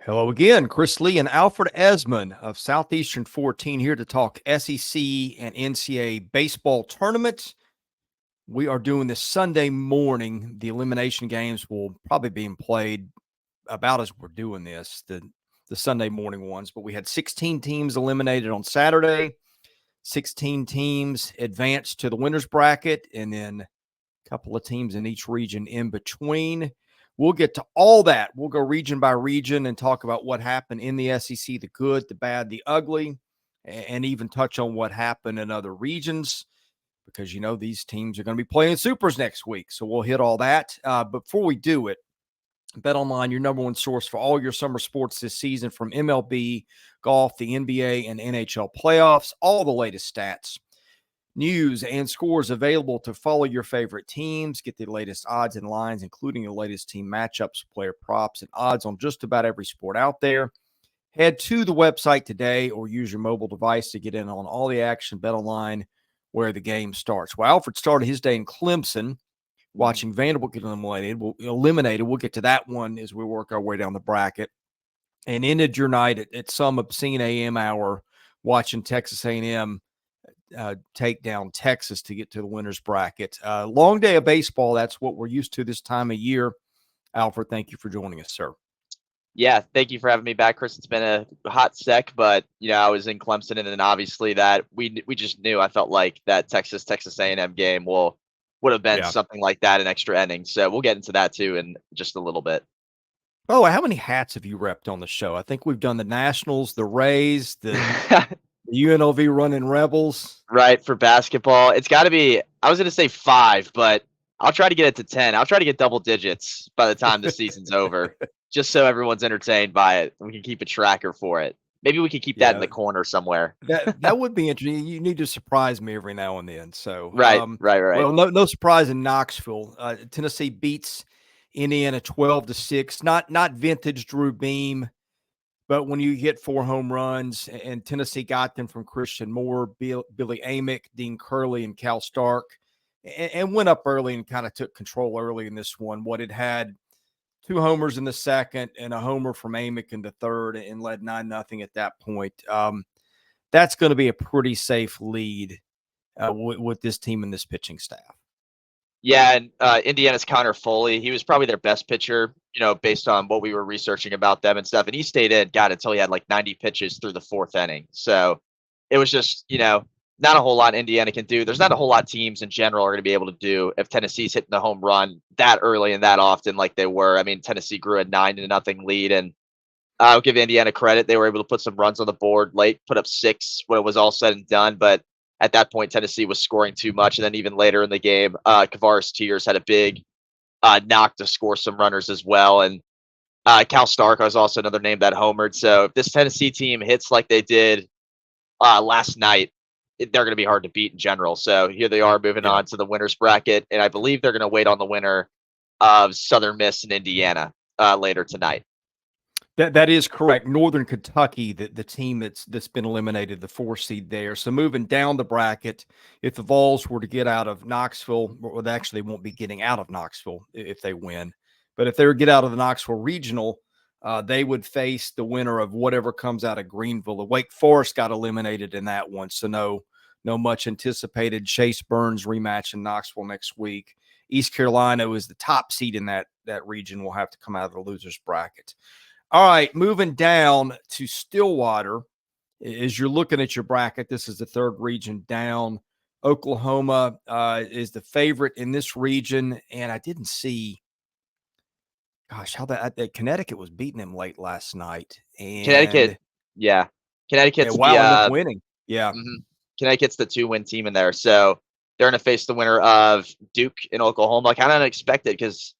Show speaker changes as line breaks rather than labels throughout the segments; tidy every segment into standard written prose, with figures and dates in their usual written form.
Hello again, Chris Lee and Alfred Ezman of Southeastern 14 here to talk SEC and NCAA baseball tournaments. We are doing this Sunday morning. The elimination games will probably be played about as we're doing this, the Sunday morning ones. But we had 16 teams eliminated on Saturday, 16 teams advanced to the winners bracket, and then a couple of teams in each region in between. We'll get to all that. We'll go region by region and talk about what happened in the SEC, the good, the bad, the ugly, and even touch on what happened in other regions because, these teams are going to be playing Supers next week. So we'll hit all that. But before we do it, BetOnline, your number one source for all your summer sports this season, from MLB, golf, the NBA, and NHL playoffs, all the latest stats, news, and scores available to follow your favorite teams. Get the latest odds and lines, including the latest team matchups, player props, and odds on just about every sport out there. Head to the website today or use your mobile device to get in on all the action. BetOnline, where the game starts. Well, Alfred started his day in Clemson watching Vanderbilt get eliminated. We'll get to that one as we work our way down the bracket. And ended your night at some obscene AM hour watching Texas A&M take down Texas to get to the winners bracket. Long day of baseball. That's what we're used to this time of year. Alfred, thank you for joining us, sir.
Yeah, thank you for having me back, Chris. It's been a hot sec, but I was in Clemson, and then obviously that we just knew. I felt like that Texas A&M game would have been something like that, an extra inning. So we'll get into that too in just a little bit.
Oh, how many hats have you repped on the show? I think we've done the Nationals, the Rays, the UNLV running Rebels.
Right, for basketball. It's got to be, I was going to say 5, but I'll try to get it to 10. I'll try to get double digits by the time the season's over, just so everyone's entertained by it. We can keep a tracker for it. Maybe we could keep that in the corner somewhere.
That would be interesting. You need to surprise me every now and then. So
right.
Well, no surprise in Knoxville. Tennessee beats Indiana 12-6. Not vintage Drew Beam, but when you hit 4 home runs, and Tennessee got them from Christian Moore, Billy Amick, Dean Curley, and Cal Stark, and went up early and kind of took control early in this one. What it had 2 homers in the second and a homer from Amick in the third, and led 9-0 at that point. That's going to be a pretty safe lead with this team and this pitching staff.
Yeah, and Indiana's Connor Foley, he was probably their best pitcher, based on what we were researching about them and stuff. And he stayed in, until he had like 90 pitches through the 4th inning. So it was just, not a whole lot Indiana can do. There's not a whole lot teams in general are going to be able to do if Tennessee's hitting the home run that early and that often like they were. I mean, Tennessee grew a 9-0 lead, and I'll give Indiana credit. They were able to put some runs on the board late, put up 6 when it was all said and done. But at that point, Tennessee was scoring too much. And then even later in the game, Kavaris Tears had a big knock to score some runners as well. And Cal Stark was also another name that homered. So if this Tennessee team hits like they did last night, they're going to be hard to beat in general. So here they are moving on to the winners bracket. And I believe they're going to wait on the winner of Southern Miss and Indiana later tonight.
That is correct. Northern Kentucky, the team that's been eliminated, the 4 seed there. So moving down the bracket, if the Vols were to get out of Knoxville, well, they actually won't be getting out of Knoxville if they win. But if they were to get out of the Knoxville Regional, they would face the winner of whatever comes out of Greenville. The Wake Forest got eliminated in that one, so no much anticipated Chase Burns rematch in Knoxville next week. East Carolina is the top seed in that region. Will have to come out of the losers bracket. All right, moving down to Stillwater. As you're looking at your bracket, this is the 3rd region down. Oklahoma is the favorite in this region, and I didn't see, how that Connecticut was beating them late last night. And
Connecticut's
winning. Yeah.
Mm-hmm. Connecticut's the 2-win team in there, so they're going to face the winner of Duke in Oklahoma. Kind of unexpected because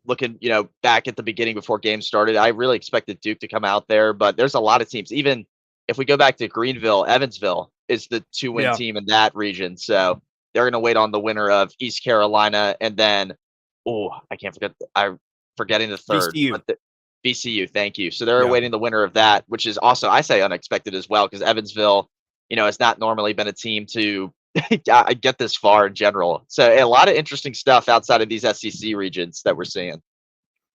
looking, back at the beginning before games started, I really expected Duke to come out there, but there's a lot of teams. Even if we go back to Greenville, Evansville is the 2-win team in that region. So they're going to wait on the winner of East Carolina. And then, I can't forget, I'm forgetting the third. VCU, thank you. So they're awaiting the winner of that, which is also, I say, unexpected as well, because Evansville, has not normally been a team to get this far in general. So a lot of interesting stuff outside of these SEC regions that we're seeing.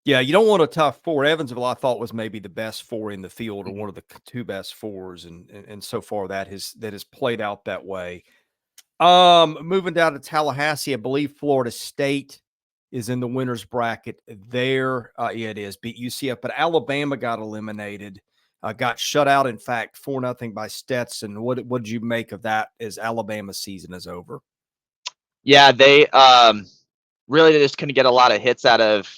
Yeah, you don't want a tough four. Evansville, I thought, was maybe the best four in the field, or
Mhm.
one of the two best fours, and so far that has played out that way. Moving down to Tallahassee, I believe Florida State is in the winners bracket there. Yeah, it is. Beat UCF, but Alabama got eliminated. Got shut out, in fact, 4-0 by Stetson. What did you make of that as Alabama's season is over?
Yeah, they really just couldn't get a lot of hits out of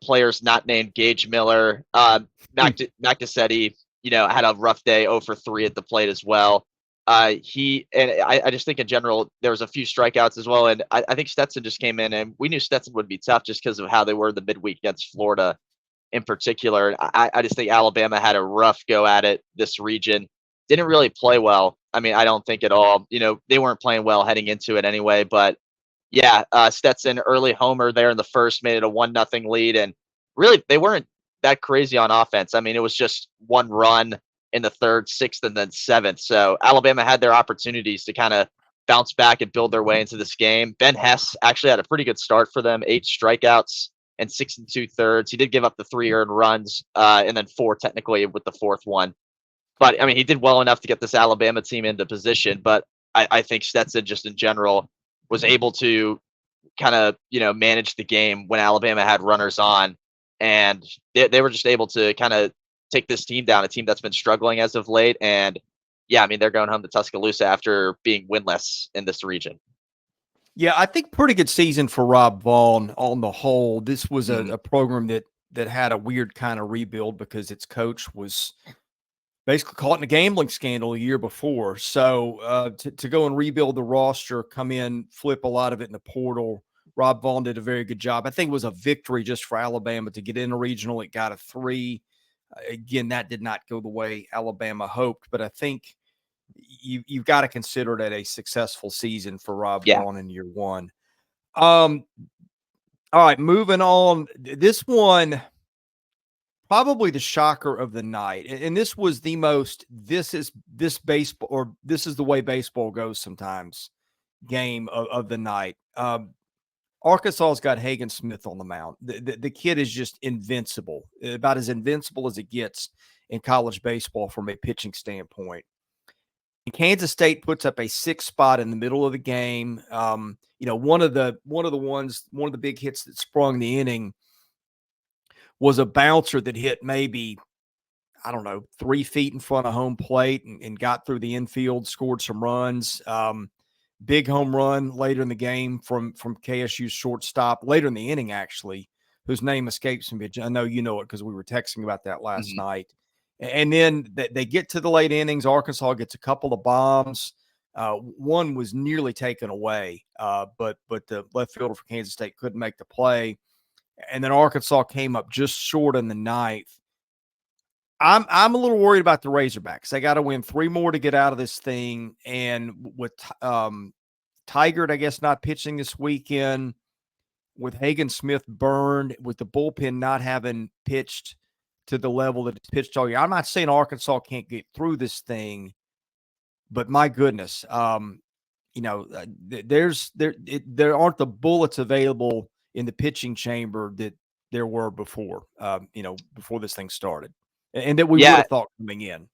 players not named Gage Miller. Mac DeSetti, had a rough day, 0 for 3 at the plate as well. I just think in general there was a few strikeouts as well, and I think Stetson just came in, and we knew Stetson would be tough just because of how they were the midweek against Florida in particular. I just think Alabama had a rough go at it this region. Didn't really play well. I mean, I don't think at all. They weren't playing well heading into it anyway, but yeah, Stetson early homer there in the first made it a 1-0 lead, and really they weren't that crazy on offense. I mean, it was just one run in the third, sixth, and then seventh. So Alabama had their opportunities to kind of bounce back and build their way into this game. Ben Hess actually had a pretty good start for them, 8 strikeouts and 6 2/3. He did give up the 3 earned runs, and then 4 technically with the fourth one. But I mean, he did well enough to get this Alabama team into position. But I think Stetson just in general was able to kind of manage the game when Alabama had runners on, and they were just able to kind of take this team down, a team that's been struggling as of late. And yeah, I mean they're going home to Tuscaloosa after being winless in this region.
Yeah, I think pretty good season for Rob Vaughn on the whole. This was a,
Mhm.
a program that had a weird kind of rebuild because its coach was basically caught in a gambling scandal a year before. So to go and rebuild the roster, come in, flip a lot of it in the portal. Rob Vaughn did a very good job. I think it was a victory just for Alabama to get in a regional. It got a 3. Again, that did not go the way Alabama hoped, but I think you've got to consider it a successful season for Rob
Yeah.
Vaughn in year one. Um, all right, moving on. This one, probably the shocker of the night, and this was the most. This baseball, or this is the way baseball goes sometimes. Game of the night. Arkansas's got Hagen Smith on the mound. The kid is just invincible, about as invincible as it gets in college baseball from a pitching standpoint. And Kansas State puts up a 6 spot in the middle of the game. One of the big hits that sprung the inning was a bouncer that hit maybe, I don't know, 3 feet in front of home plate and got through the infield, scored some runs. Big home run later in the game from KSU's shortstop, later in the inning, actually, whose name escapes me. I know you know it because we were texting about that last
Mhm.
night. And then they get to the late innings. Arkansas gets a couple of bombs. One was nearly taken away, but the left fielder for Kansas State couldn't make the play. And then Arkansas came up just short in the ninth. I'm a little worried about the Razorbacks. They got to win 3 more to get out of this thing. And with Tigert, I guess, not pitching this weekend, with Hagen Smith burned, with the bullpen not having pitched to the level that it's pitched all year. I'm not saying Arkansas can't get through this thing, but my goodness, there aren't the bullets available in the pitching chamber that there were before, before this thing started, and that we would
Yeah,
have thought coming in.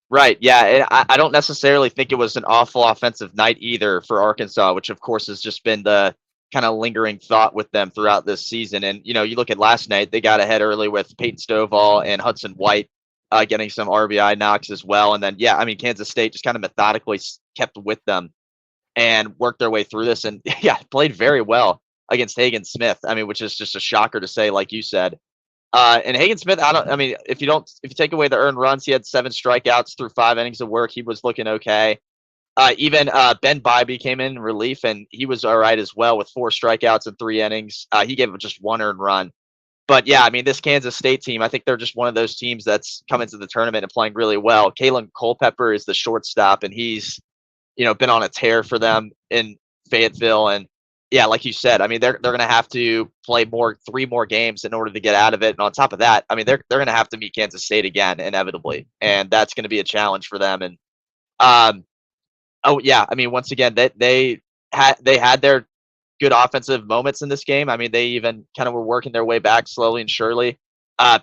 right. Yeah, and I don't necessarily think it was an awful offensive night either for Arkansas, which of course has just been the kind of lingering thought with them throughout this season. And you look at last night; they got ahead early with Peyton Stovall and Hudson White getting some RBI knocks as well. And then, yeah, I mean, Kansas State just kind of methodically kept with them and worked their way through this, and yeah, played very well against Hagen Smith. I mean, which is just a shocker to say, like you said. And Hagen Smith, I mean, if you take away the earned runs, he had 7 strikeouts through 5 innings of work. He was looking okay. Even Ben Bybee came in relief, and he was all right as well with 4 strikeouts in 3 innings. He gave just 1 earned run. But yeah, I mean, this Kansas State team, I think they're just one of those teams that's come into the tournament and playing really well. Kalen Culpepper is the shortstop, and he's been on a tear for them in Fayetteville. And yeah, like you said, I mean, they're going to have to play 3 more games in order to get out of it. And on top of that, I mean, they're going to have to meet Kansas State again inevitably, and that's going to be a challenge for them. And oh yeah, I mean, once again, that they had their good offensive moments in this game. I mean, they even kind of were working their way back slowly and surely.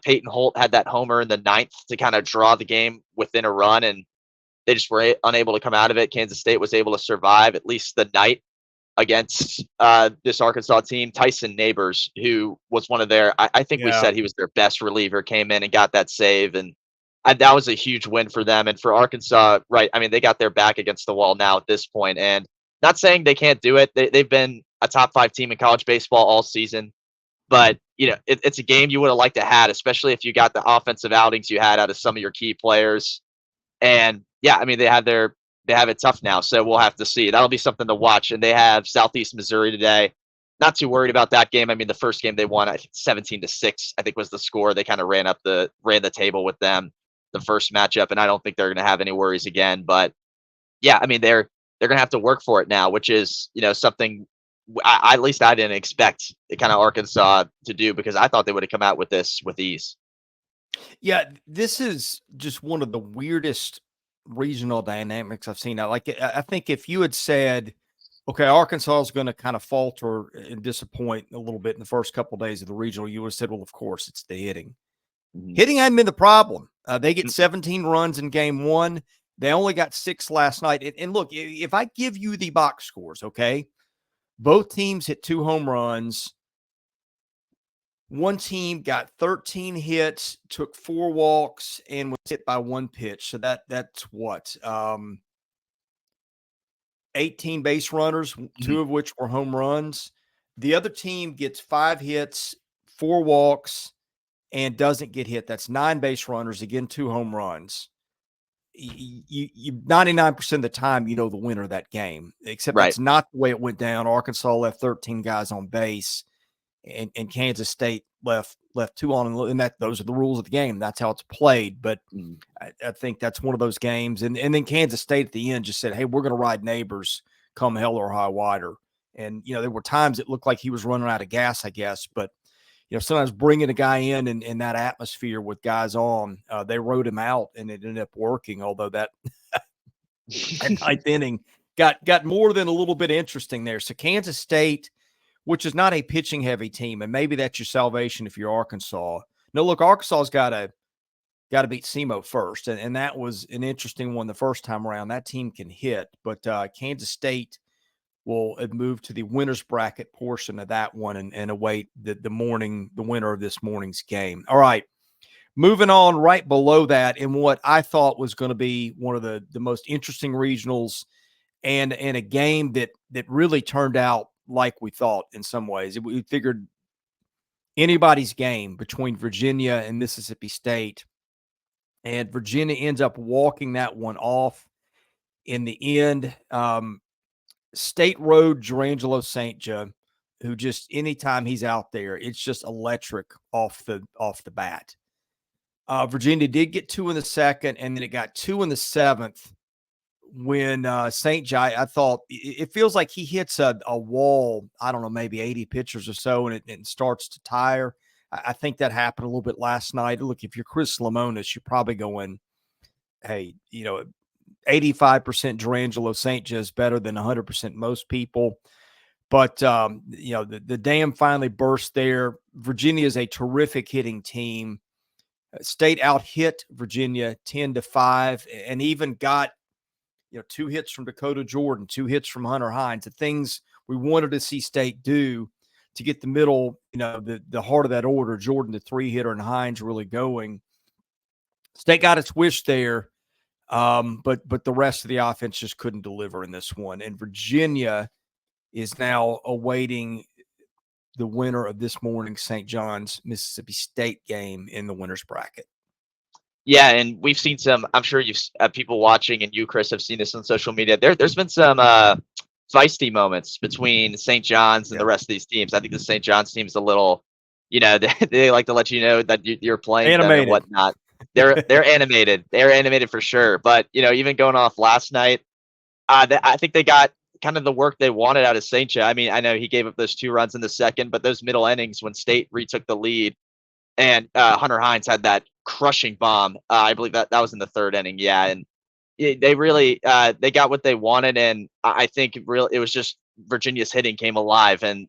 Peyton Holt had that homer in the ninth to kind of draw the game within a run, and they just were unable to come out of it. Kansas State was able to survive at least the night against this Arkansas team. Tyson Neighbors, who was one of their, I think we
Yeah.
said he was their best reliever, came in and got that save, and that was a huge win for them. And for Arkansas, right? I mean, they got their back against the wall now at this point, and not saying they can't do it. They've been a top 5 team in college baseball all season, but it's a game you would have liked to had, especially if you got the offensive outings you had out of some of your key players. And yeah, I mean, they have it tough now, so we'll have to see. That'll be something to watch. And they have Southeast Missouri today. Not too worried about that game. I mean, the first game they won, I think 17-6, I think was the score. They kind of ran the table with them the first matchup, and I don't think they're going to have any worries again. But yeah, I mean, they're going to have to work for it now, which is something at least I didn't expect the kind of Arkansas to do, because I thought they would have come out with this with ease.
Yeah, this is just one of the weirdest regional dynamics I've seen. I think if you had said, okay, Arkansas is going to kind of falter and disappoint a little bit in the first couple of days of the regional, you would have said, well, of course, it's the hitting.
Mhm.
Hitting hadn't been the problem. They get 17 runs in game 1. They only got 6 last night. And look, if I give you the box scores, okay, both teams hit 2 home runs. One team got 13 hits, took 4 walks, and was hit by 1 pitch. So that's what? 18 base runners, 2 of which were home runs. The other team gets 5 hits, 4 walks, and doesn't get hit. That's 9 base runners, again, 2 home runs. You 99% of the time, the winner of that game, except that's not the way it went down. Arkansas left 13 guys on base, and Kansas State left 2 on, and those are the rules of the game. That's how it's played. But I think that's one of those games. And then Kansas State at the end just said, hey, we're going to ride Neighbors come hell or high water. And, there were times it looked like he was running out of gas, I guess. But, sometimes bringing a guy in that atmosphere with guys on, they wrote him out, and it ended up working. Although that ninth inning got more than a little bit interesting there. So Kansas State, which is not a pitching heavy team, and maybe that's your salvation if you're Arkansas. No, look, Arkansas's got to beat SEMO first, and that was an interesting one the first time around. That team can hit, but Kansas State will move to the winner's bracket portion of that one and await the winner of this morning's game. All right, moving on right below that in what I thought was going to be one of the most interesting regionals, and a game that really turned out like we thought in some ways. We figured anybody's game between Virginia and Mississippi State, and Virginia ends up walking that one off in the end. State Road Jerangelo St. John, who just anytime he's out there, it's just electric off the bat. Virginia did get 2 in the second, and then it got 2 in the 7th when St. John, I thought it feels like he hits a wall, I don't know, maybe 80 pitchers or so, and it starts to tire. I think that happened a little bit last night. Look, if you're Chris Lemonis, you're probably going, hey, 85% Jerangelo St. John is better than 100% most people. But, the dam finally burst there. Virginia is a terrific hitting team. State out-hit Virginia 10-5, and even got, 2 hits from Dakota Jordan, 2 hits from Hunter Hines, the things we wanted to see State do to get the middle, the heart of that order, Jordan, the 3-hitter, and Hines really going. State got its wish there. But the rest of the offense just couldn't deliver in this one. And Virginia is now awaiting the winner of this morning's St. John's Mississippi State game in the winner's bracket.
Yeah, and we've seen some. I'm sure you've people watching, and you, Chris, have seen this on social media. There's been some feisty moments between St. John's and the rest of these teams. I think the St. John's team is a little, they like to let you know that you're playing
animated
them and whatnot. They're animated. They're animated for sure. But even going off last night, I think they got kind of the work they wanted out of St. John. I mean, I know he gave up those 2 runs in the second, but those middle innings when State retook the lead, and Hunter Hines had that crushing bomb. I believe that was in the 3rd inning. Yeah, and they really they got what they wanted, and I think it was just Virginia's hitting came alive, and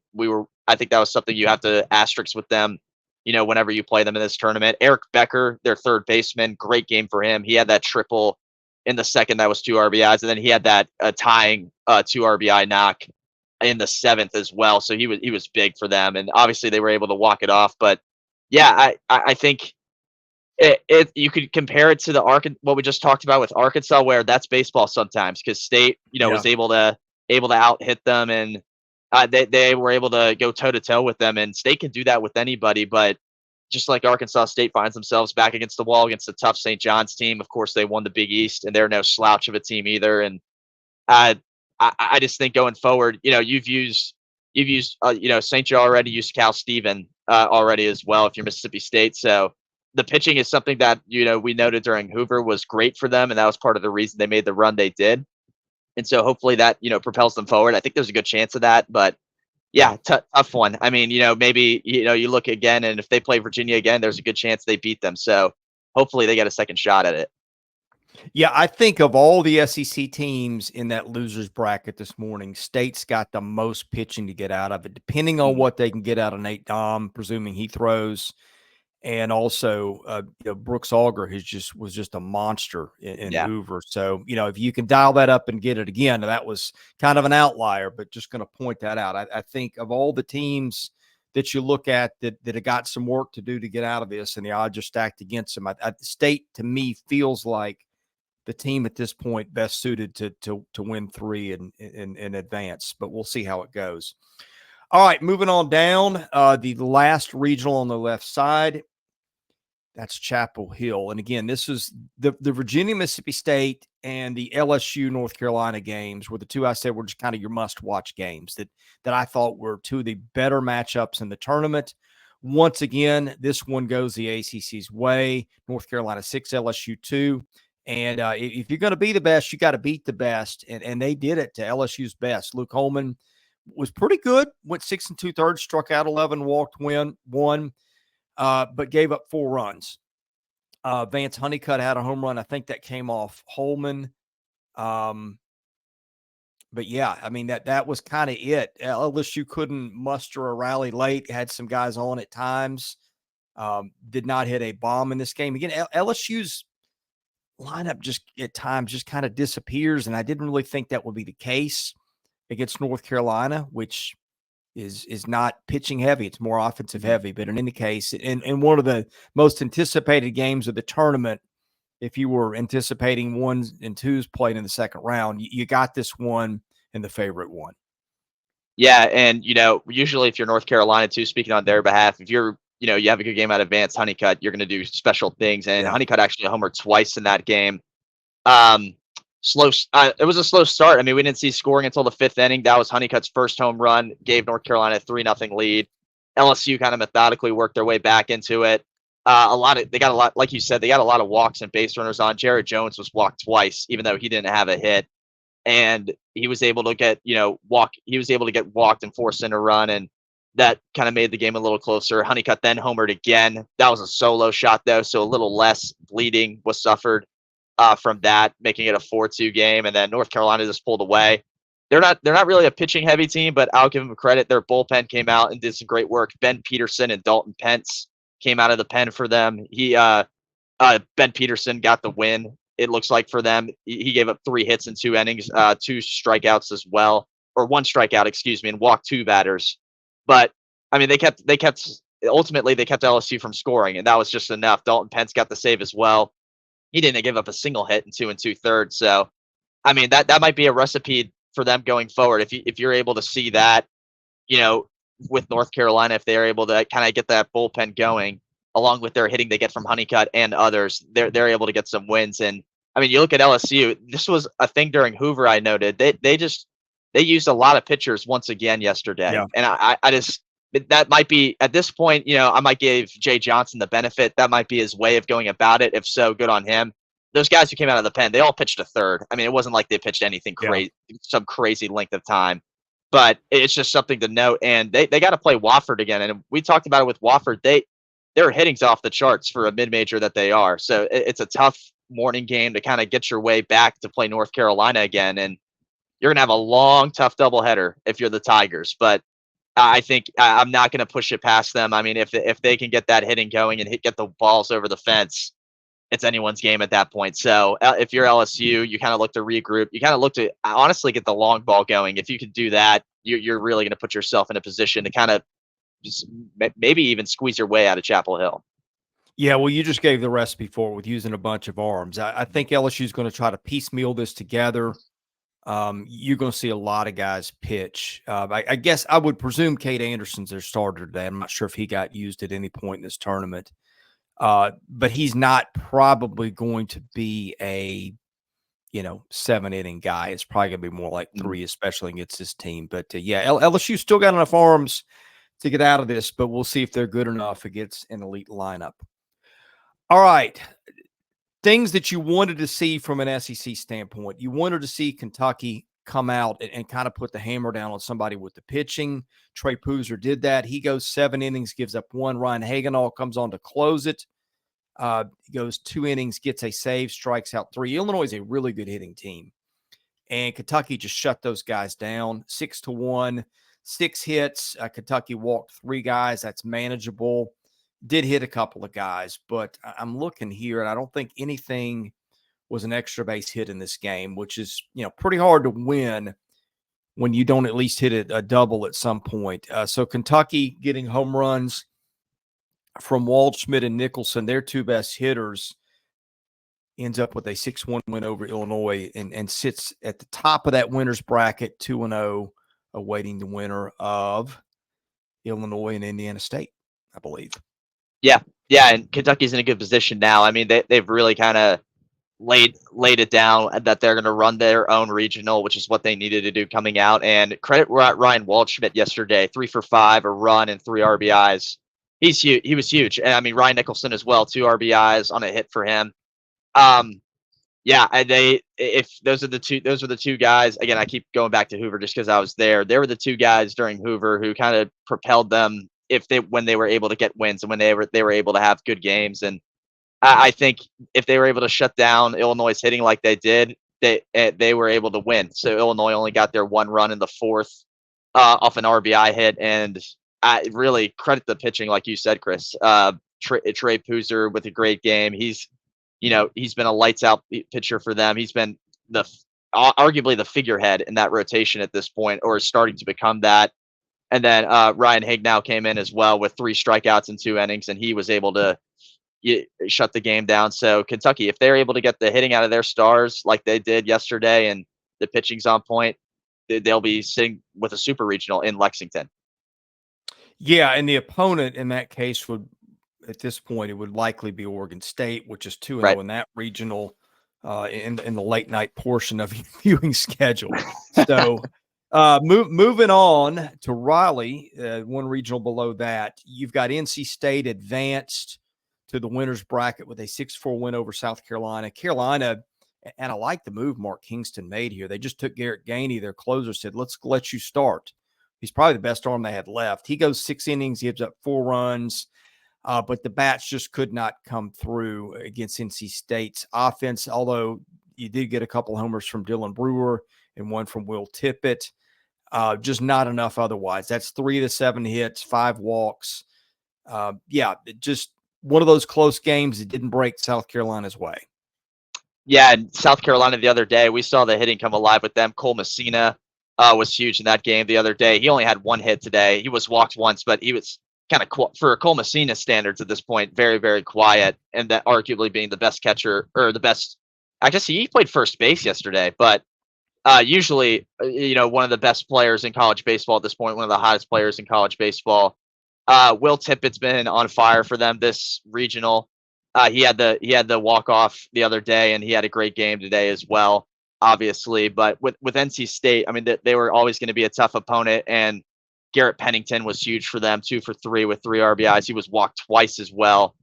I think that was something you have to asterisk with them, whenever you play them in this tournament. Eric Becker, their third baseman, great game for him. He had that triple in the second that was 2 RBIs, and then he had that tying 2 RBI knock in the seventh as well. So he was big for them, and obviously they were able to walk it off. But yeah, I think you could compare it to what we just talked about with Arkansas, where that's baseball sometimes, because State was able to out hit them, and they were able to go toe to toe with them, and State can do that with anybody. But just like Arkansas State finds themselves back against the wall against a tough St. John's team. Of course, they won the Big East, and they're no slouch of a team either. And I just think going forward, you've used St. Joe already, used Cal Stephen already as well if you're Mississippi State. So the pitching is something that we noted during Hoover was great for them, and that was part of the reason they made the run they did. And so hopefully that propels them forward. I think there's a good chance of that, but yeah, tough one. I mean, maybe you look again, and if they play Virginia again, there's a good chance they beat them. So hopefully they get a second shot at it.
Yeah, I think of all the SEC teams in that losers bracket this morning, State's got the most pitching to get out of it, depending on what they can get out of Nate Dom, presuming he throws. And also, Brooks Auger was just a monster in Hoover. So, if you can dial that up and get it again, that was kind of an outlier, but just going to point that out. I think of all the teams that you look at that have got some work to do to get out of this, and the odds are stacked against them. State, to me, feels like the team at this point best suited to win 3 and advance, but we'll see how it goes. All right, moving on down, the last regional on the left side, that's Chapel Hill. And again, this is the Virginia, Mississippi State and the LSU, North Carolina games were the two I said were just kind of your must-watch games that I thought were two of the better matchups in the tournament. Once again, this one goes the ACC's way. North Carolina 6, LSU 2. And if you're going to be the best, you got to beat the best. And they did it to LSU's best. Luke Holman was pretty good, went 6 2/3, struck out 11, walked 1, but gave up 4 runs. Vance Honeycutt had a home run. I think that came off Holman. But yeah, I mean, that was kind of it. LSU couldn't muster a rally late, had some guys on at times, did not hit a bomb in this game. Again, LSU's lineup just at times just kind of disappears, and I didn't really think that would be the case against North Carolina, which is not pitching heavy. It's more offensive heavy. But in any case, in one of the most anticipated games of the tournament, if you were anticipating 1s and 2s played in the second round, you got this one and the favorite one.
Yeah, and usually if you're North Carolina too, speaking on their behalf, if you're you have a good game out of Vance Honeycutt, you're going to do special things. And Honeycutt actually homered twice in that game. It was a slow start. I mean, we didn't see scoring until the 5th inning. That was Honeycutt's first home run, gave North Carolina a 3-0 lead. LSU kind of methodically worked their way back into it. They got a lot, like you said, they got a lot of walks and base runners on. Jared Jones was walked twice, even though he didn't have a hit. And he was able to get, walked and forced in a run. And that kind of made the game a little closer. Honeycutt then homered again. That was a solo shot, though, so a little less bleeding was suffered from that, making it a 4-2 game. And then North Carolina just pulled away. They're not really a pitching heavy team, but I'll give them credit. Their bullpen came out and did some great work. Ben Peterson and Dalton Pence came out of the pen for them. Ben Peterson got the win, it looks like, for them. He gave up 3 hits in 2 innings, 2 strikeouts as well, or 1 strikeout, excuse me, and walked 2 batters. But I mean, ultimately they kept LSU from scoring, and that was just enough. Dalton Pence got the save as well. He didn't give up a single hit in 2 2/3. So, I mean, that might be a recipe for them going forward. If you're able to see that, with North Carolina, if they're able to kind of get that bullpen going, along with their hitting they get from Honeycutt and others, they're able to get some wins. And I mean, you look at LSU. This was a thing during Hoover. I noted they used a lot of pitchers once again yesterday, and I just that might be at this point. I might give Jay Johnson the benefit. That might be his way of going about it. If so, good on him. Those guys who came out of the pen, they all pitched a third. I mean, it wasn't like they pitched anything crazy, some crazy length of time. But it's just something to note. And they got to play Wofford again. And we talked about it with Wofford. Their hitting's off the charts for a mid-major that they are. So it's a tough morning game to kind of get your way back to play North Carolina again. And you're gonna have a long, tough doubleheader if you're the Tigers. But I think I'm not going to push it past them. I mean, if they can get that hitting going and get the balls over the fence, it's anyone's game at that point. So if you're LSU, you kind of look to regroup. You kind of look to honestly get the long ball going. If you can do that, you're really going to put yourself in a position to kind of just maybe even squeeze your way out of Chapel Hill.
Yeah, well, you just gave the recipe for it with using a bunch of arms. I think LSU is going to try to piecemeal this together. You're going to see a lot of guys pitch. I guess I would presume Cade Anderson's their starter today. I'm not sure if he got used at any point in this tournament, but he's not probably going to be a 7-inning guy. It's probably going to be more like 3, especially against this team. But yeah, LSU still got enough arms to get out of this, but we'll see if they're good enough against an elite lineup. All right. Things that you wanted to see from an SEC standpoint. You wanted to see Kentucky come out and kind of put the hammer down on somebody with the pitching. Trey Poozer did that. He goes 7 innings, gives up 1. Ryan Hagenall comes on to close it. He goes 2 innings, gets a save, strikes out 3. Illinois is a really good hitting team. And Kentucky just shut those guys down 6-1, 6 hits. Kentucky walked 3 guys. That's manageable. Did hit a couple of guys, but I'm looking here, and I don't think anything was an extra base hit in this game, which is, pretty hard to win when you don't at least hit a double at some point. So Kentucky getting home runs from Waldschmidt and Nicholson, their 2 best hitters, ends up with a 6-1 win over Illinois and sits at the top of that winner's bracket, 2-0, awaiting the winner of Illinois and Indiana State, I believe.
Yeah, and Kentucky's in a good position now. I mean, they've really kind of laid it down that they're going to run their own regional, which is what they needed to do coming out. And credit Ryan Waldschmidt yesterday, 3 for 5, a run and 3 RBIs. He's huge. He was huge. And I mean, Ryan Nicholson as well, 2 RBIs on a hit for him. Yeah, and if those are the two guys. Again, I keep going back to Hoover just because I was there. They were the 2 guys during Hoover who kind of propelled them when they were able to get wins and when they were able to have good games. And I think if they were able to shut down Illinois' hitting like they did, they were able to win. So Illinois only got their 1 run in the 4th off an RBI hit, and I really credit the pitching, like you said, Chris. Trey Poozer with a great game. He's been a lights out pitcher for them. He's been arguably the figurehead in that rotation at this point, or is starting to become that. And then Ryan Hagenall came in as well with 3 strikeouts in 2 innings, and he was able to shut the game down. So Kentucky, if they're able to get the hitting out of their stars like they did yesterday, and the pitching's on point, they'll be sitting with a super regional in Lexington.
Yeah, and the opponent in that case would, at this point, it would likely be Oregon State, which is 2-0 in that regional in the late night portion of your viewing schedule. So moving on to Raleigh, 1 regional below that, you've got NC State advanced to the winner's bracket with a 6-4 win over South Carolina. Carolina, and I like the move Mark Kingston made here. They just took Garrett Gainey, their closer, said, let's let you start. He's probably the best arm they had left. He goes 6 innings, gives up 4 runs, but the bats just could not come through against NC State's offense, although you did get a couple homers from Dylan Brewer and 1 from Will Tippett. Just not enough otherwise. That's 3 of the 7 hits, 5 walks. Just one of those close games that didn't break South Carolina's way.
Yeah, and South Carolina the other day, we saw the hitting come alive with them. Cole Messina was huge in that game the other day. He only had 1 hit today. He was walked once, but he was kind of, for Cole Messina standards at this point, very, very quiet, and that arguably being the best catcher, or the best, I guess he played first base yesterday, but usually, one of the best players in college baseball at this point, one of the hottest players in college baseball. Will Tippett's been on fire for them this regional. He had the walk-off the other day, and he had a great game today as well, obviously. But with NC State, I mean, they were always going to be a tough opponent, and Garrett Pennington was huge for them, 2 for 3 with 3 RBIs. He was walked twice as well.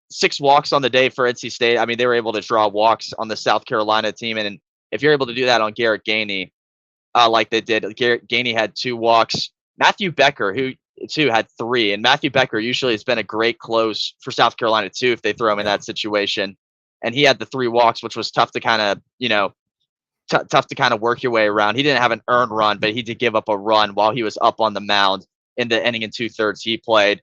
6 walks on the day for NC State. I mean, they were able to draw walks on the South Carolina team, and if you're able to do that on Garrett Gainey, like they did, Garrett Gainey had 2 walks. Matthew Becker, who too had 3, and Matthew Becker usually has been a great close for South Carolina too if they throw him in that situation, and he had the 3 walks, which was tough to kind of tough to kind of work your way around. He didn't have an earned run, but he did give up a run while he was up on the mound in the inning and 2/3 he played.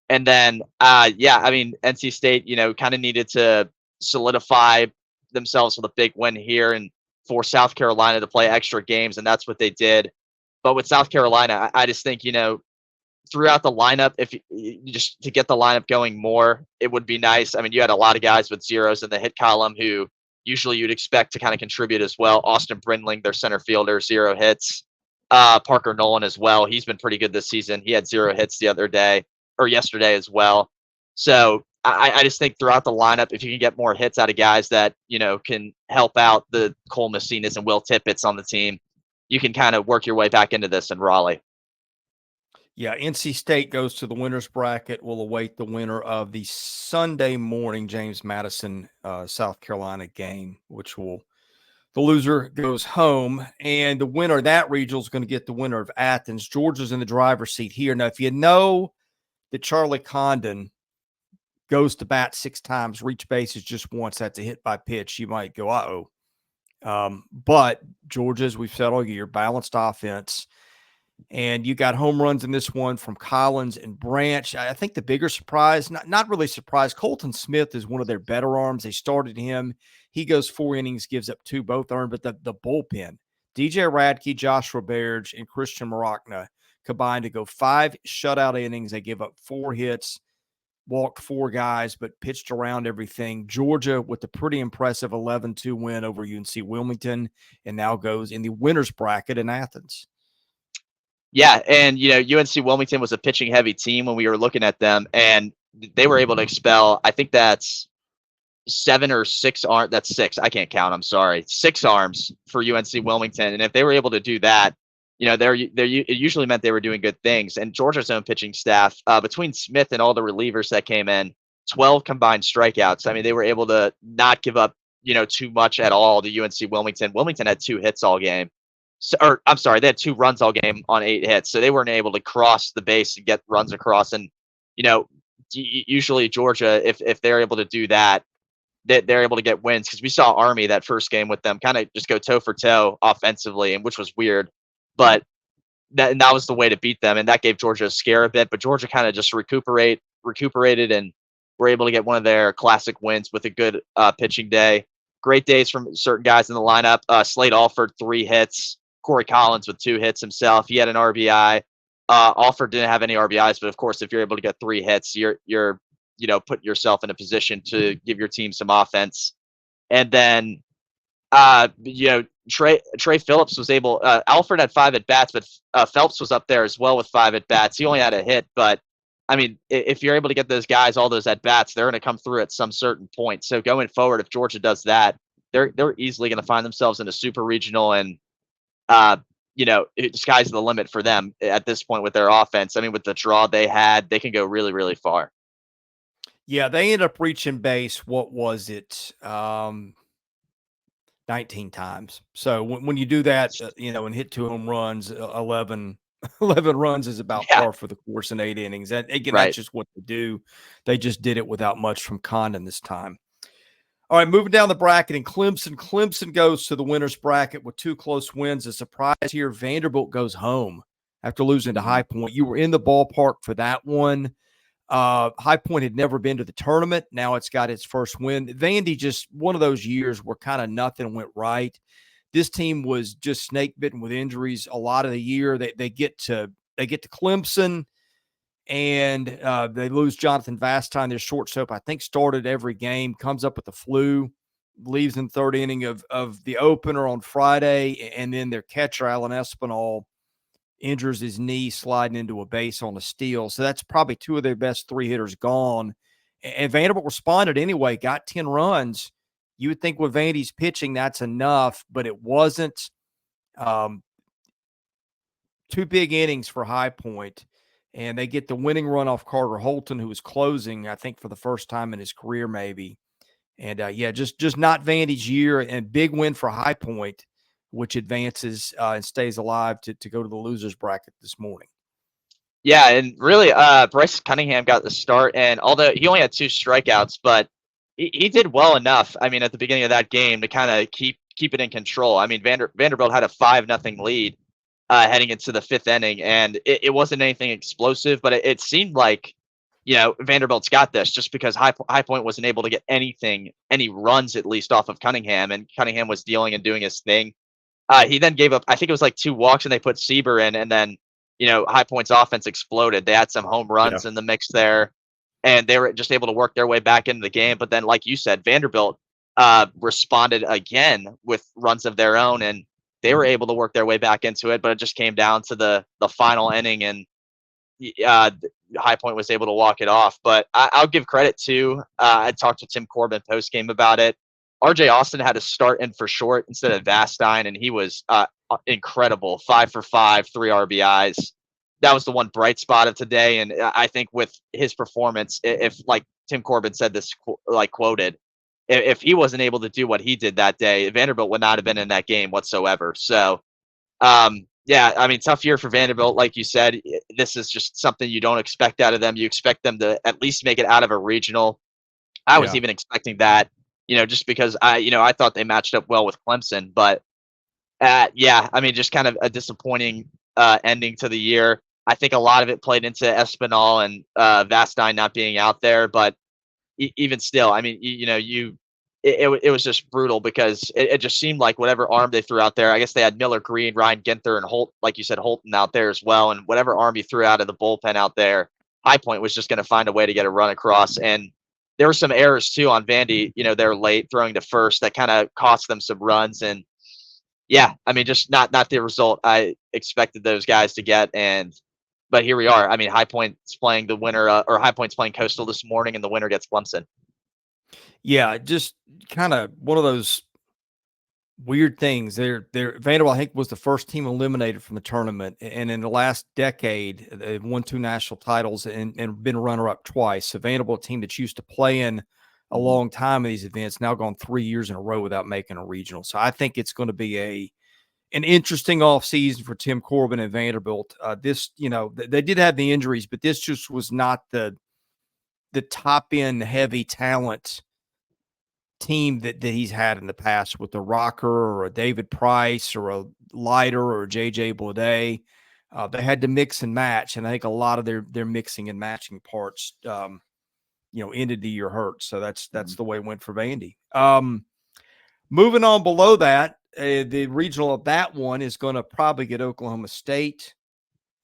And then, yeah, I mean, NC State, kind of needed to solidify themselves with a big win here and for South Carolina to play extra games, and that's what they did. But with South Carolina, I just think, throughout the lineup, if you just to get the lineup going more, it would be nice. I mean, you had a lot of guys with zeros in the hit column who usually you'd expect to kind of contribute as well. Austin Brindling, their center fielder, 0 hits. Parker Nolan as well. He's been pretty good this season. He had 0 hits the other day or yesterday as well. So I just think throughout the lineup, if you can get more hits out of guys that, can help out the Cole Messinas and Will Tippett's on the team, you can kind of work your way back into this in Raleigh.
Yeah, NC State goes to the winner's bracket. We'll await the winner of the Sunday morning James Madison, South Carolina game, the loser goes home. And the winner of that regional is going to get the winner of Athens. Georgia's in the driver's seat here. Now, if you know that Charlie Condon goes to bat 6 times, reach bases just once, that's a hit by pitch, you might go, uh-oh. But Georgia, as we've said all year, balanced offense. And you got home runs in this one from Collins and Branch. I think the bigger surprise, not really surprise, Colton Smith is one of their better arms. They started him. He goes 4 innings, gives up 2, both earned. But the bullpen, DJ Radke, Josh Roberge, and Christian Maracna combined to go 5 shutout innings. They give up 4 hits, walked 4 guys, but pitched around everything. Georgia with a pretty impressive 11-2 win over UNC Wilmington, and now goes in the winner's bracket in Athens.
Yeah, and UNC Wilmington was a pitching heavy team when we were looking at them, and they were able to expel, I think that's 7 or 6 arms. That's 6. I can't count. I'm sorry. 6 arms for UNC Wilmington, and if they were able to do that, it usually meant they were doing good things. And Georgia's own pitching staff, between Smith and all the relievers that came in, 12 combined strikeouts. I mean, they were able to not give up, too much at all to UNC Wilmington. Wilmington had 2 hits all game. I'm sorry, they had 2 runs all game on 8 hits, so they weren't able to cross the base and get runs across. And usually Georgia, if they're able to do that, they're able to get wins. Because we saw Army that first game with them kind of just go toe for toe offensively, and which was weird, but that was the way to beat them, and that gave Georgia a scare a bit. But Georgia kind of just recuperated, and were able to get one of their classic wins with a good pitching day. Great days from certain guys in the lineup. Slade Alford, 3 hits. Corey Collins with 2 hits himself. He had an RBI. Alford didn't have any RBIs, but of course, if you're able to get 3 hits, you're putting yourself in a position to give your team some offense. And then, Trey Phillips was able. Alford had 5 at bats, but Phelps was up there as well with 5 at bats. He only had a hit, but I mean, if you're able to get those guys all those at bats, they're going to come through at some certain point. So going forward, if Georgia does that, they're easily going to find themselves in a super regional, and sky's the limit for them at this point with their offense. I mean, with the draw they had, they can go really, really far.
Yeah, they ended up reaching base. What was it? 19 times. So when you do that, and hit 2 home runs, 11 runs is about par for the course in 8 innings. And again,
Right.
That's just what they do. They just did it without much from Condon this time. All right, moving down the bracket, and Clemson goes to the winner's bracket with 2 close wins. A surprise here, Vanderbilt goes home after losing to High Point. You were in the ballpark for that one. High Point had never been to the tournament. Now it's got its first win. Vandy, just one of those years where kind of nothing went right. This team was just snake bitten with injuries a lot of the year. They get to Clemson, and they lose Jonathan Vastine, their shortstop. I think started every game, comes up with the flu, leaves in 3rd inning of the opener on Friday, and then their catcher Alan Espinal injures his knee sliding into a base on a steal. So that's probably 2 of their best 3 hitters gone. And Vanderbilt responded anyway, got 10 runs. You would think with Vandy's pitching, that's enough, but it wasn't. 2 big innings for High Point, and they get the winning run off Carter Holton, who was closing, I think, for the first time in his career, maybe. And just not Vandy's year, and big win for High Point, which advances and stays alive to go to the losers bracket this morning.
Yeah, and really, Bryce Cunningham got the start, and although he only had 2 strikeouts, but he did well enough. I mean, at the beginning of that game to kind of keep keep it in control. I mean, Vanderbilt had a 5-0 lead heading into the 5th inning, and it wasn't anything explosive, but it seemed like, Vanderbilt's got this, just because High Point wasn't able to get any runs at least off of Cunningham, and Cunningham was dealing and doing his thing. He then gave up, I think it was like 2 walks, and they put Sieber in, and then High Point's offense exploded. They had some home runs in the mix there, and they were just able to work their way back into the game. But then, like you said, Vanderbilt responded again with runs of their own, and they were able to work their way back into it. But it just came down to the final inning, and High Point was able to walk it off. But I'll give credit to, I talked to Tim Corbin post game about it. RJ Austin had to start in for short instead of Vastine, and he was incredible. 5 for 5, 3 RBIs. That was the one bright spot of today. And I think with his performance, if like Tim Corbin said this, like quoted, if he wasn't able to do what he did that day, Vanderbilt would not have been in that game whatsoever. So, yeah, I mean, tough year for Vanderbilt. Like you said, this is just something you don't expect out of them. You expect them to at least make it out of a regional. I was even expecting that, just because I thought they matched up well with Clemson. But yeah, I mean, just kind of a disappointing ending to the year. I think a lot of it played into Espinal and Vastine not being out there. But even still, I mean, it was just brutal, because it just seemed like whatever arm they threw out there, I guess they had Miller Green, Ryan Ginther, and Holt, like you said, Holton out there as well. And whatever arm you threw out of the bullpen out there, High Point was just going to find a way to get a run across. And there were some errors too on Vandy, they're late throwing to first that kind of cost them some runs. And yeah, I mean, just not the result I expected those guys to get. But here we are. I mean, High Point's playing the winner, or High Point's playing Coastal this morning, and the winner gets Clemson.
Yeah, just kind of one of those weird things. Vanderbilt, I think, was the first team eliminated from the tournament, and in the last decade, they've won 2 national titles and been runner-up twice. So Vanderbilt, team that's used to playing a long time in these events, now gone 3 years in a row without making a regional. So I think it's going to be an interesting offseason for Tim Corbin and Vanderbilt. This, they did have the injuries, but this just was not the top end heavy talent team that he's had in the past with a Rocker or a David Price or a Leiter or a JJ Baudet. They had to mix and match, and I think a lot of their mixing and matching parts, ended the year hurt. So that's the way it went for Vandy. Moving on below that, the regional of that one is going to probably get Oklahoma State,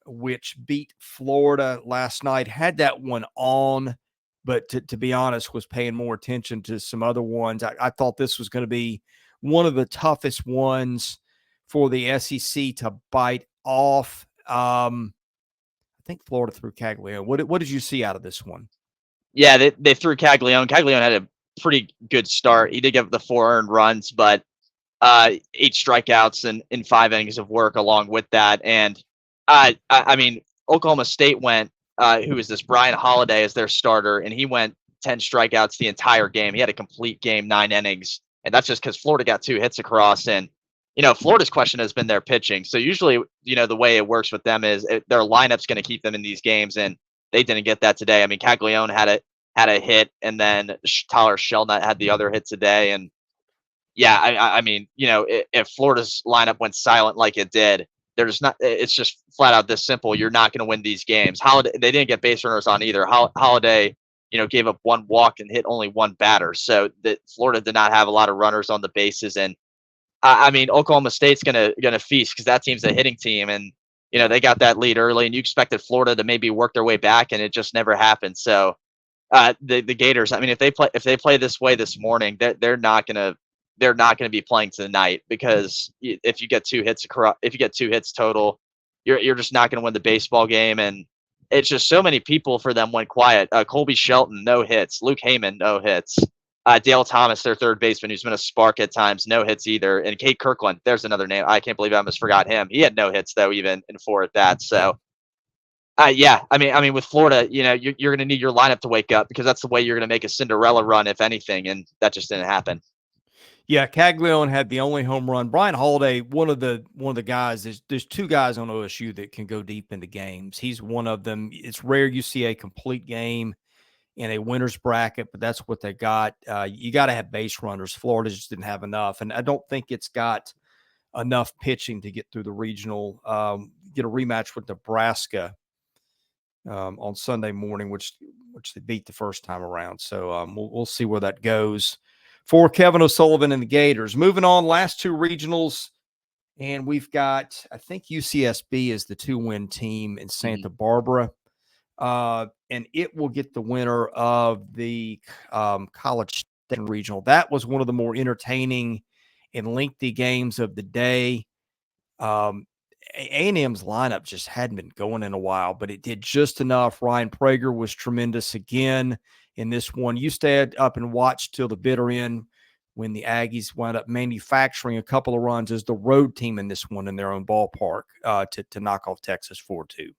which beat Florida last night. Had that one on, but to be honest, was paying more attention to some other ones. I thought this was going to be one of the toughest ones for the SEC to bite off. I think Florida threw Caglione. What did you see out of this one?
Yeah, they threw Caglione. Caglione had a pretty good start. He did give up the 4 earned runs, but 8 strikeouts in 5 innings of work along with that. And I mean, Oklahoma State went, who is this, Brian Holiday as their starter, and he went 10 strikeouts the entire game. He had a complete game, 9 innings, and that's just because Florida got 2 hits across. And Florida's question has been their pitching. So usually, the way it works with them is their lineup's going to keep them in these games, and they didn't get that today. I mean, Caglione had a hit, and then Tyler Shelnut had the other hit today. And yeah, I mean, if Florida's lineup went silent like it did, it's just flat out this simple. You're not going to win these games. They didn't get base runners on either. Holiday, gave up 1 walk and hit only 1 batter. So that Florida did not have a lot of runners on the bases. And I mean, Oklahoma State's gonna feast, because that team's a hitting team, and they got that lead early, and you expected Florida to maybe work their way back, and it just never happened. So the Gators, I mean, if they play this way this morning, they're not gonna be playing tonight, because if you get 2 hits total, you're just not gonna win the baseball game. And it's just so many people for them went quiet. Colby Shelton, no hits. Luke Heyman, no hits. Dale Thomas, their third baseman, who's been a spark at times, no hits either. And Kate Kirkland, there's another name. I can't believe I almost forgot him. He had no hits though, even in 4 at that. So yeah, I mean, with Florida, you're going to need your lineup to wake up, because that's the way you're going to make a Cinderella run, if anything. And that just didn't happen.
Yeah, Caglione had the only home run. Brian Holiday, one of the guys. There's 2 guys on OSU that can go deep into games. He's one of them. It's rare you see a complete game in a winner's bracket, but that's what they got. You got to have base runners. Florida just didn't have enough, and I don't think it's got enough pitching to get through the regional. Get a rematch with Nebraska on Sunday morning, which they beat the first time around. So we'll see where that goes for Kevin O'Sullivan and the Gators. Moving on, last two regionals, and we've got, I think UCSB is the 2-win team in Santa Barbara. And it will get the winner of the College Station Regional. That was one of the more entertaining and lengthy games of the day. A&M's lineup just hadn't been going in a while, but it did just enough. Ryan Prager was tremendous again in this one. You stayed up and watched till the bitter end when the Aggies wound up manufacturing a couple of runs as the road team in this one in their own ballpark to knock off Texas 4-2.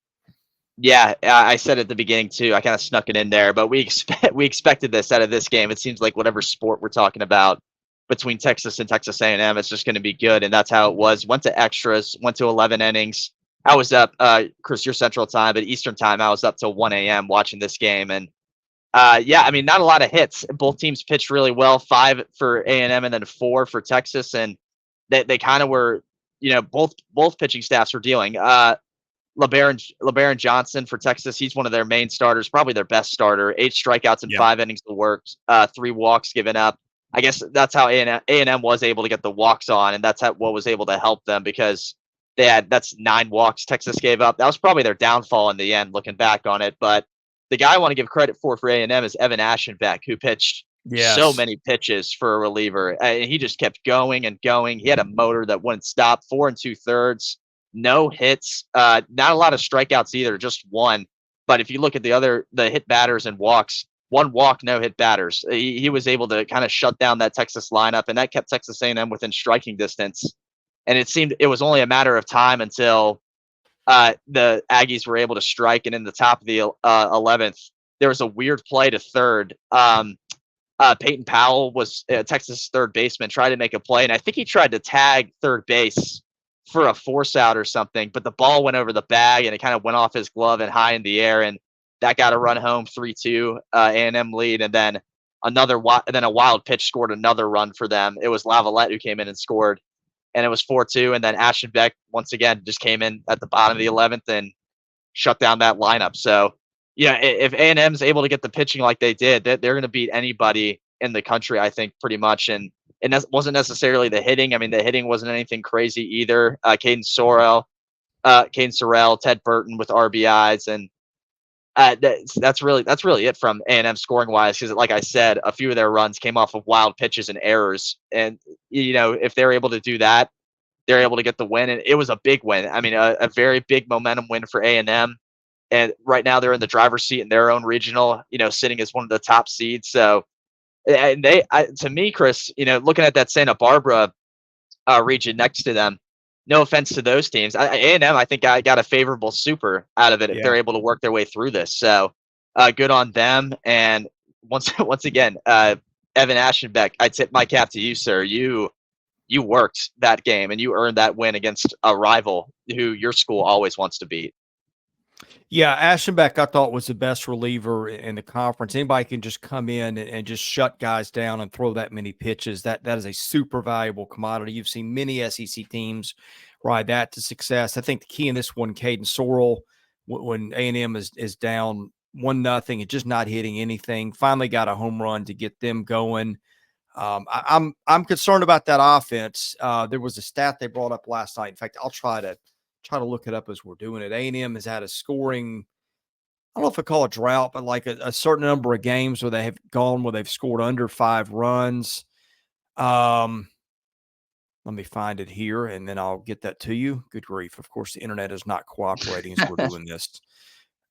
Yeah, I said at the beginning too. I kind of snuck it in there, but we expected this out of this game. It seems like whatever sport we're talking about between Texas and Texas A&M, it's just going to be good, and that's how it was. Went to extras, went to 11 innings. I was up, Chris, your Central Time, but Eastern Time, I was up till 1 a.m. watching this game, and yeah, I mean, not a lot of hits. Both teams pitched really well. 5 for A&M and then 4 for Texas, and they kind of were, both pitching staffs were dealing. LeBaron Johnson for Texas, he's one of their main starters, probably their best starter. 8 strikeouts in 5 innings of work, 3 walks given up. I guess that's how A&M was able to get the walks on, and that's what was able to help them because that's 9 walks Texas gave up. That was probably their downfall in the end, looking back on it. But the guy I want to give credit for A&M is Evan Aschenbeck, who pitched so many pitches for a reliever. And he just kept going and going. He had a motor that wouldn't stop. 4 2/3. No hits, not a lot of strikeouts either, just 1. But if you look at the hit batters and walks, 1 walk, no hit batters. He was able to kind of shut down that Texas lineup, and that kept Texas A&M within striking distance. And it seemed it was only a matter of time until the Aggies were able to strike. And in the top of the 11th, there was a weird play to third. Peyton Powell was Texas' third baseman, tried to make a play, and I think he tried to tag third base for a force out or something, but the ball went over the bag and it kind of went off his glove and high in the air, and that got a run home. 3-2 A&M lead, and then a wild pitch scored another run for them. It was Lavalette who came in and scored, and it was 4-2, and then Aschenbeck once again just came in at the bottom of the 11th and shut down that lineup. So yeah, if A&M's able to get the pitching like they did, they're going to beat anybody in the country, I think, pretty much. And that wasn't necessarily the hitting. I mean, the hitting wasn't anything crazy either. Caden Sorrell, Ted Burton with RBIs, and that's really it from A&M scoring wise. Because, like I said, a few of their runs came off of wild pitches and errors, and if they're able to do that, they're able to get the win. And it was a big win. I mean, a very big momentum win for A&M. And right now they're in the driver's seat in their own regional, sitting as one of the top seeds. So. And to me, Chris, looking at that Santa Barbara region next to them, no offense to those teams, A&M, I think I got a favorable super out of it if they're able to work their way through this. So good on them. And once again, Evan Aschenbeck, I tip my cap to you, sir. You worked that game and you earned that win against a rival who your school always wants to beat.
Yeah, Aschenbeck, I thought, was the best reliever in the conference. Anybody can just come in and just shut guys down and throw that many pitches. That is a super valuable commodity. You've seen many SEC teams ride that to success. I think the key in this one, Caden Sorrell, when A&M is down 1-0 and just not hitting anything, finally got a home run to get them going. I'm concerned about that offense. There was a stat they brought up last night. In fact, I'll try to look it up as we're doing it. A&M has had a scoring, I don't know if I call it drought, but like a certain number of games where they've scored under 5 runs. Let me find it here, and then I'll get that to you. Good grief. Of course, the internet is not cooperating as we're doing this.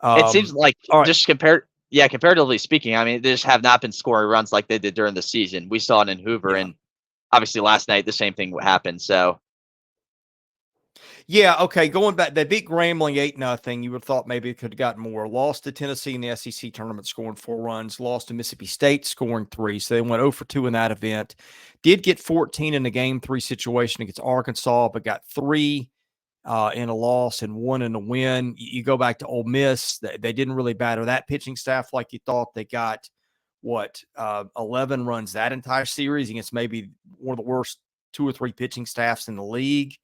It seems like just comparatively speaking, I mean, they just have not been scoring runs like they did during the season. We saw it in Hoover, and obviously last night the same thing happened. So.
Yeah, okay, going back, they beat Grambling 8-0. You would have thought maybe it could have gotten more. Lost to Tennessee in the SEC tournament, scoring 4 runs. Lost to Mississippi State, scoring 3. So they went 0 for 2 in that event. Did get 14 in the Game 3 situation against Arkansas, but got 3 in a loss and 1 in a win. You go back to Ole Miss, they didn't really batter that pitching staff like you thought. They got 11 runs that entire series against maybe one of the worst 2 or 3 pitching staffs in the league.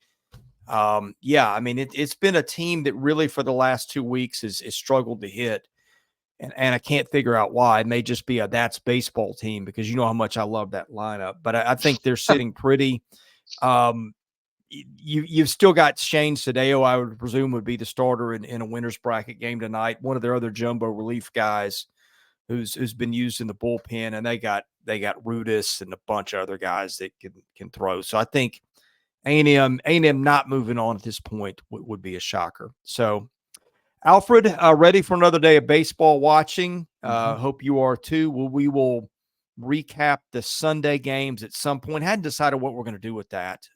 Yeah, I mean, it's been a team that really for the last 2 weeks has struggled to hit. And I can't figure out why. It may just be a that's baseball team because you know how much I love that lineup. But I think they're sitting pretty. You've still got Shane Sadeo, I would presume, would be the starter in a winner's bracket game tonight. One of their other jumbo relief guys who's been used in the bullpen, and they got Rudis and a bunch of other guys that can throw. So I think A&M not moving on at this point would be a shocker. So Alfred, ready for another day of baseball watching. Hope you are too. We will recap the Sunday games at some point. Hadn't decided what we're going to do with that.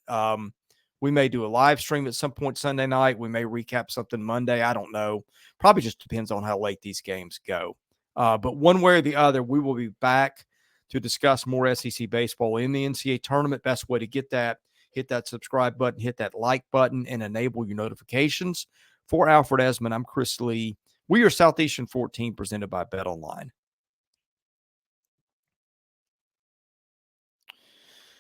We may do a live stream at some point Sunday night. We may recap something Monday. I don't know. Probably just depends on how late these games go. But one way or the other, we will be back to discuss more SEC baseball in the NCAA tournament. Best way to get that, hit that subscribe button, hit that like button, and enable your notifications. For Alfred Ezman, I'm Chris Lee. We are Southeastern 14, presented by BetOnline.